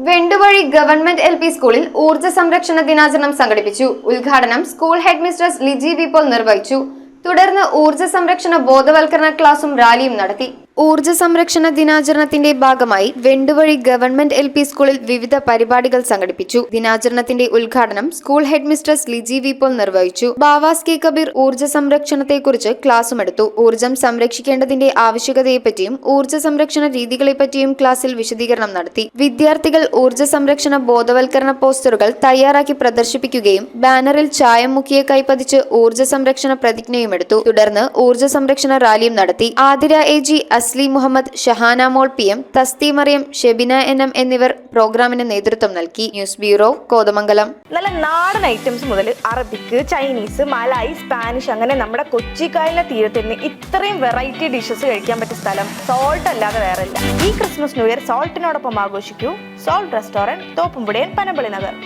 വെണ്ടുവഴി government LP സ്കൂളിൽ ഊർജ്ജ സംരക്ഷണ ദിനാചരണം സംഘടിപ്പിച്ചു. ഉദ്ഘാടനം school headmistress Liji V Paul നിർവഹിച്ചു. തുടർന്ന് ഊർജ്ജ സംരക്ഷണ ബോധവൽക്കരണ ക്ലാസും റാലിയും നടത്തി. ഊർജ്ജ സംരക്ഷണ ദിനാചരണത്തിന്റെ ഭാഗമായി വെണ്ടുവഴി ഗവൺമെന്റ് LP സ്കൂളിൽ വിവിധ പരിപാടികൾ സംഘടിപ്പിച്ചു. ദിനാചരണത്തിന്റെ ഉദ്ഘാടനം school headmistress Liji V Paul നിർവഹിച്ചു. ബാവാസ് കെ കബീർ ഊർജ്ജ സംരക്ഷണത്തെക്കുറിച്ച് ക്ലാസുമെടുത്തു. ഊർജ്ജം സംരക്ഷിക്കേണ്ടതിന്റെ ആവശ്യകതയെപ്പറ്റിയും ഊർജ്ജ സംരക്ഷണ രീതികളെപ്പറ്റിയും ക്ലാസ്സിൽ വിശദീകരണം നടത്തി. വിദ്യാർത്ഥികൾ ഊർജ്ജ സംരക്ഷണ ബോധവൽക്കരണ പോസ്റ്ററുകൾ തയ്യാറാക്കി പ്രദർശിപ്പിക്കുകയും ബാനറിൽ ചായം മുക്കിയ കൈപ്പതിച്ച് ഊർജ്ജ സംരക്ഷണ പ്രതിജ്ഞയുമെടുത്തു. തുടർന്ന് ഊർജ്ജ സംരക്ഷണ റാലിയും നടത്തി. ആതിര AG, അസ്ലി മുഹമ്മദ്, ഷഹാന മോൾ PM, തസ്തി മറിയം, ഷെബിന NM എന്നിവർ പ്രോഗ്രാമിന് നേതൃത്വം നൽകി. News bureau, Kothamangalam. നല്ല നാടൻ ഐറ്റംസ് മുതൽ അറബിക്, ചൈനീസ്, മലായി, സ്പാനിഷ് അങ്ങനെ നമ്മുടെ കൊച്ചിക്കായലിന്റെ തീരത്ത് നിന്ന് ഇത്രയും വെറൈറ്റി ഡിഷസ് കഴിക്കാൻ പറ്റിയ സ്ഥലം സോൾട്ട് അല്ലാതെ വേറെ ഇല്ല. ഈ ക്രിസ്മസ് ന്യൂ ഇയർ സോൾട്ടിനോടൊപ്പം ആഘോഷിക്കൂ. സോൾട്ട് റെസ്റ്റോറന്റ്, തോപ്പുംപുടിയൻ, പനമ്പള്ളി നഗർ.